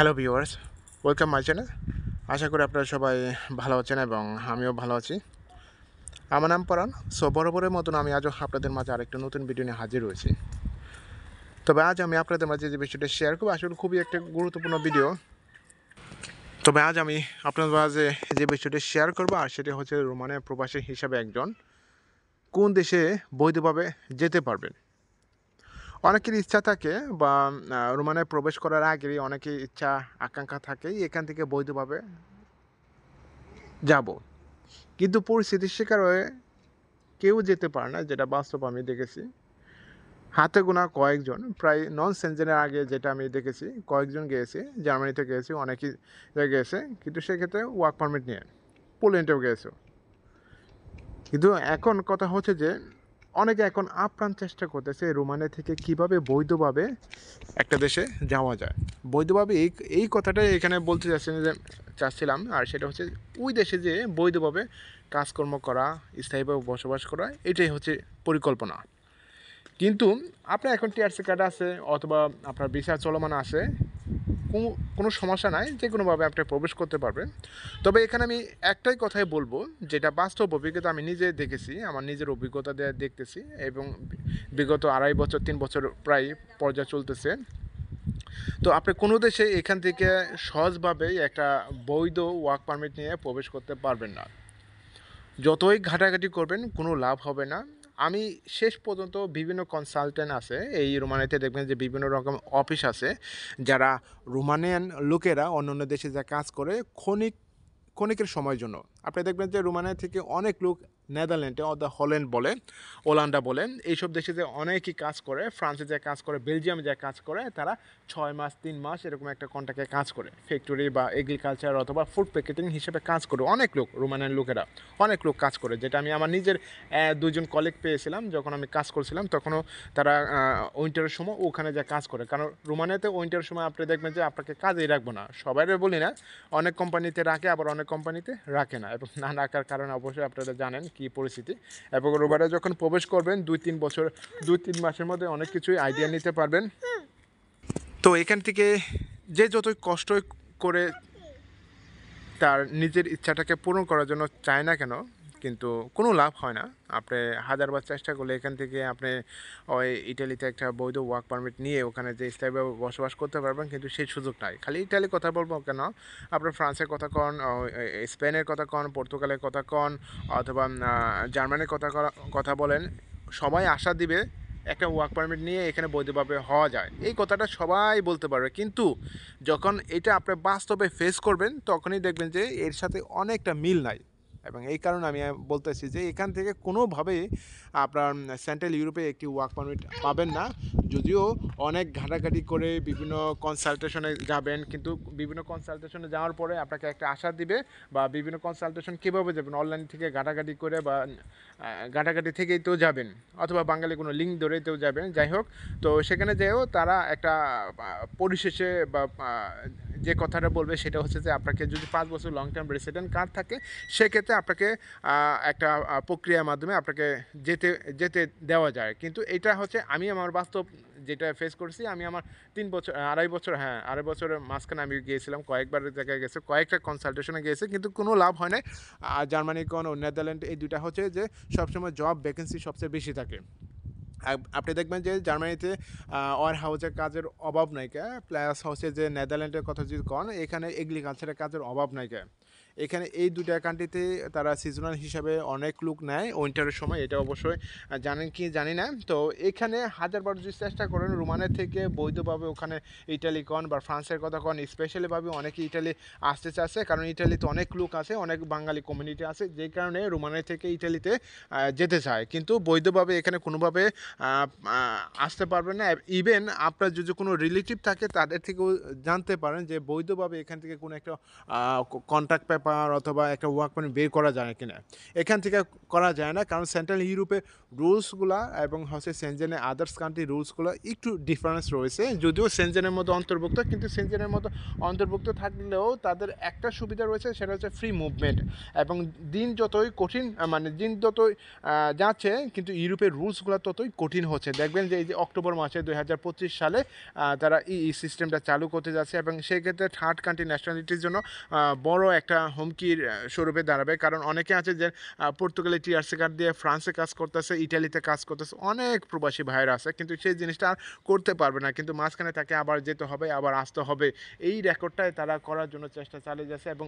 Hello viewers, welcome my channel. আশা করি আপনারা সবাই ভালো আছেন এবং আমিও ভালো আছি। আমার নাম পরাণ। বরাবরের মতন আমি আজও আপনাদের মাঝে আরেকটা নতুন ভিডিও নিয়ে হাজির হয়েছি। তবে আজ আমি আপনাদের মাঝে যে বিষয়টা শেয়ার করবো আসলে খুবই একটা গুরুত্বপূর্ণ ভিডিও। তবে আজ আমি আপনাদের মাঝে যে বিষয়টা শেয়ার করবো আর সেটা হচ্ছে রোমানিয়া প্রবাসী হিসাবে একজন কোন দেশে বৈধভাবে যেতে পারবেন। অনেকের ইচ্ছা থাকে বা রোমানিয়ায় প্রবেশ করার আগেই অনেকের ইচ্ছা আকাঙ্ক্ষা থাকে এখান থেকে বৈধভাবে যাব, কিন্তু পরিস্থিতির শিকার হয়ে কেউ যেতে পারে না, যেটা বাস্তব আমি দেখেছি। হাতে গোনা কয়েকজন, প্রায় নন সেনজেনের আগে যেটা আমি দেখেছি কয়েকজন গিয়েছে, জার্মানিতে গিয়েছে, অনেকেই গিয়েছে, কিন্তু সেক্ষেত্রে ওয়ার্ক পারমিট নিয়ে পোল্যান্ডেও গিয়েছে। কিন্তু এখন কথা হচ্ছে যে অনেকে এখন আপ্রাণ চেষ্টা করতেছে রোমানিয়া থেকে কিভাবে বৈধভাবে একটা দেশে যাওয়া যায়। বৈধভাবে এই কথাটাই এখানে বলতে চাচ্ছিলাম, আর সেটা হচ্ছে ওই দেশে যে বৈধভাবে কাজকর্ম করা, স্থায়ীভাবে বসবাস করা, এটাই হচ্ছে পরিকল্পনা। কিন্তু আপনার এখন টিআরসি কার্ড আছে অথবা আপনার ভিসা চলমান আছে, কোনো সমস্যা নাই, যে কোনোভাবে আপনি প্রবেশ করতে পারবেন। তবে এখানে আমি একটাই কথাই বলবো, যেটা বাস্তব অভিজ্ঞতা, আমি নিজে দেখেছি, আমার নিজের অভিজ্ঞতা দিয়ে দেখতেছি, এবং বিগত 2.5 বছর 3 বছর প্রায় পর্যায়ে চলতেছে। তো আপনি কোনো দেশে এখান থেকে সহজভাবেই একটা বৈধ ওয়ার্ক পারমিট নিয়ে প্রবেশ করতে পারবেন না। যতই ঘাটাঘাটি করবেন কোনো লাভ হবে না। আমি শেষ পর্যন্ত বিভিন্ন কনসালটেন্ট আছে এই রোমানিয়াতে, দেখবেন যে বিভিন্ন রকম অফিস আছে যারা রোমানিয়ান লোকেরা অন্যান্য দেশে যা কাজ করে ক্ষণিকের সময়ের জন্য। আপনি দেখবেন যে রোমানিয়া থেকে অনেক লোক নেদারল্যান্ডে অথবা হল্যান্ড বলে, ওলান্ডা বলে, এইসব দেশে যে অনেকই কাজ করে, ফ্রান্সে যে কাজ করে, বেলজিয়ামে যে কাজ করে, তারা 6 মাস 3 মাস এরকম একটা কন্ট্রাক্টে কাজ করে, ফ্যাক্টরি বা এগ্রিকালচার অথবা ফুড প্যাকেটিং হিসেবে কাজ করে। অনেক লোক, রোমানিয়ান লোকেরা অনেক লোক কাজ করে, যেটা আমি আমার নিজের দুজন কলিগ পেয়েছিলাম যখন আমি কাজ করছিলাম, তখনও তারা উইন্টারের সময় ওখানে যা কাজ করে। কারণ রোমানিয়াতে উইন্টারের সময় আপনি দেখবেন যে আপনাকে কাজেই রাখবো না, সবাই বলি না, অনেক কোম্পানিতে রাখে, আবার অনেক কোম্পানিতে রাখে না, এবং না রাখার কারণে অবশ্যই আপনারা জানেন কী পরিস্থিতি। এবং রোমানিয়া যখন প্রবেশ করবেন 2-3 মাসের মধ্যে অনেক কিছুই আইডিয়া নিতে পারবেন। তো এখান থেকে যে যতই কষ্ট করে তার নিজের ইচ্ছাটাকে পূরণ করার জন্য চায় না কেন, কিন্তু কোনো লাভ হয় না। আপনি হাজারবার চেষ্টা করলে এখান থেকে আপনি ওই ইটালিতে একটা বৈধ ওয়ার্ক পারমিট নিয়ে ওখানে যে স্থায়ীভাবে বসবাস করতে পারবেন, কিন্তু সেই সুযোগ নাই। খালি ইটালির কথা বলবো কেন, আপনার ফ্রান্সের কথা কন, স্পেনের কথা কন, পর্তুগালের কথা কন, অথবা জার্মানির কথা বলেন, সবাই আশা দিবে একটা ওয়ার্ক পারমিট নিয়ে এখানে বৈধভাবে হওয়া যায়, এই কথাটা সবাই বলতে পারবে। কিন্তু যখন এটা আপনি বাস্তবে ফেস করবেন তখনই দেখবেন যে এর সাথে অনেকটা মিল নাই। এবং এই কারণে আমি বলতেছি যে এখান থেকে কোনোভাবেই আপনার সেন্ট্রাল ইউরোপে একটি ওয়ার্ক পারমিট পাবেন না। যদিও অনেক ঘাটাঘাটি করে বিভিন্ন কনসালটেশনে যাবেন, কিন্তু বিভিন্ন কনসালটেশনে যাওয়ার পরে আপনাকে একটা আশা দিবে, বা বিভিন্ন কনসালটেশন কীভাবে যাবেন, অনলাইন থেকে ঘাটাঘাটি করে বা ঘাটাঘাটি থেকেই তো যাবেন, অথবা বাঙালি কোনো লিঙ্ক ধরেই তো যাবেন, যাই হোক। তো সেখানে যেও তারা একটা পরিশেষে বা যে কথাটা বলবে সেটা হচ্ছে যে আপনাকে যদি 5 বছর লং টার্ম রেসিডেন্ট কার্ড থাকে, সেক্ষেত্রে আপনাকে একটা প্রক্রিয়ার মাধ্যমে আপনাকে যেতে যেতে দেওয়া যায়। কিন্তু এটা হচ্ছে আমি আমার বাস্তব যেটা ফেস করছি, আমি আমার 3 বছর 2.5 বছর, হ্যাঁ 2.5 বছরের মাঝখানে আমি গিয়েছিলাম, কয়েকবার জায়গায় গেছে, কয়েকটা কনসালটেশনে গিয়েছে, কিন্তু কোনো লাভ হয় নাই। আর জার্মানি কোন ও নেদারল্যান্ড, এই দুইটা হচ্ছে যে সবসময় জব ভ্যাকেন্সি সবচেয়ে বেশি থাকে। আপনি দেখবেন যে জার্মানিতে ওয়ার হাউসের কাজের অভাব নাইকা, প্লাস হচ্ছে যে নেদারল্যান্ডের কথা যদি কন, এখানে এগ্রিকালচারের কাজের অভাব নাইকা। এখানে এই দুইটা কান্ট্রিতে তারা সিজনাল হিসাবে অনেক লোক নেয় উইন্টারের সময়, এটা অবশ্যই জানেন কি জানি না। তো এখানে হাজারবার যদি চেষ্টা করেন রোমানিয়া থেকে বৈধভাবে ওখানে ইটালি কন বা ফ্রান্সের কথা কন, স্পেশালিভাবে অনেকে ইটালি আসতে চাচ্ছে, কারণ ইটালিতে অনেক লোক আছে, অনেক বাঙালি কমিউনিটি আছে, যেই কারণে রোমানিয়া থেকে ইটালিতে যেতে চায়, কিন্তু বৈধভাবে এখানে কোনোভাবে আসতে পারবেন না। ইভেন আপনার যদি কোনো রিলেটিভ থাকে তাদের থেকেও জানতে পারেন যে বৈধভাবে এখান থেকে কোনো একটা কন্ট্রাক্ট পেপার চাপার অথবা একটা ওয়ার্ক পারমিট বের করা যায় কিনা। এখান থেকে করা যায় না, কারণ সেন্ট্রাল ইউরোপের রুলসগুলা এবং হচ্ছে সেনজেনের আদার্স কান্ট্রি রুলসগুলো একটু ডিফারেন্স রয়েছে। যদিও সেনজেনের মধ্যে অন্তর্ভুক্ত, কিন্তু সেনজেনের মতো অন্তর্ভুক্ত থাকলেও তাদের একটা সুবিধা রয়েছে, সেটা হচ্ছে ফ্রি মুভমেন্ট। এবং দিন যতই কঠিন মানে দিন যতই যাচ্ছে, কিন্তু ইউরোপের রুলসগুলো ততই কঠিন হচ্ছে। দেখবেন যে এই যে অক্টোবর মাসে 2025 সালে তারা এই সিস্টেমটা চালু করতে যাচ্ছে, এবং সেক্ষেত্রে থার্ড কান্ট্রি ন্যাশনালিটির জন্য বড় একটা হুমকির স্বরূপে দাঁড়াবে। কারণ অনেকে আছে যে পর্তুগালে টিআরসি কার্ড দিয়ে ফ্রান্সে কাজ করতেছে, ইটালিতে কাজ করতেছে, অনেক প্রবাসী ভাইয়েরা আছে, কিন্তু সেই জিনিসটা আর করতে পারবে না। কিন্তু মাঝখানে তাকে আবার যেতে হবে, আবার আসতে হবে। এই রেকর্ডটাই তারা করার জন্য চেষ্টা চালিয়ে যাচ্ছে, এবং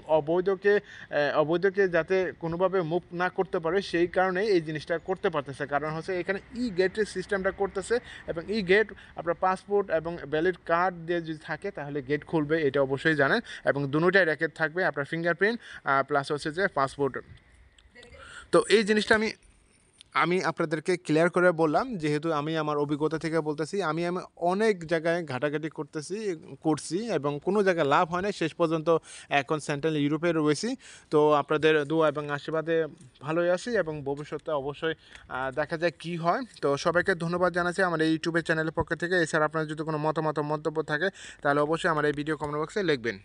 অবৈধকে যাতে কোনোভাবে মুভ না করতে পারে সেই কারণে এই জিনিসটা করতে পারতেছে। কারণ হচ্ছে এখানে ই গেটের সিস্টেমটা করতেছে, এবং ই গেট আপনার পাসপোর্ট এবং ভ্যালিড কার্ড দিয়ে যদি থাকে তাহলে গেট খুলবে, এটা অবশ্যই জানেন। এবং দুটোটাই রেকর্ড থাকবে, আপনার ফিঙ্গারপ্রিন্ট প্লাস হচ্ছে যে পাসপোর্ট। তো এই জিনিসটা আমি আমি আপনাদেরকে ক্লিয়ার করে বললাম, যেহেতু আমি আমার অভিজ্ঞতা থেকে বলতেছি। আমি অনেক জায়গায় ঘাটাঘাটি করছি এবং কোনো জায়গায় লাভ হয় না। শেষ পর্যন্ত এখন সেন্ট্রাল ইউরোপে রয়েছি। তো আপনাদের দোয়া এবং আশীর্বাদে ভালোই আছি, এবং ভবিষ্যতে অবশ্যই দেখা যায় কী হয়। তো সবাইকে ধন্যবাদ জানাচ্ছি আমার এই ইউটিউবের চ্যানেলের পক্ষ থেকে। এছাড়া আপনার যদি কোনো মতামত মন্তব্য থাকে তাহলে অবশ্যই আমার এই ভিডিও কমেন্ট বক্সে লিখবেন।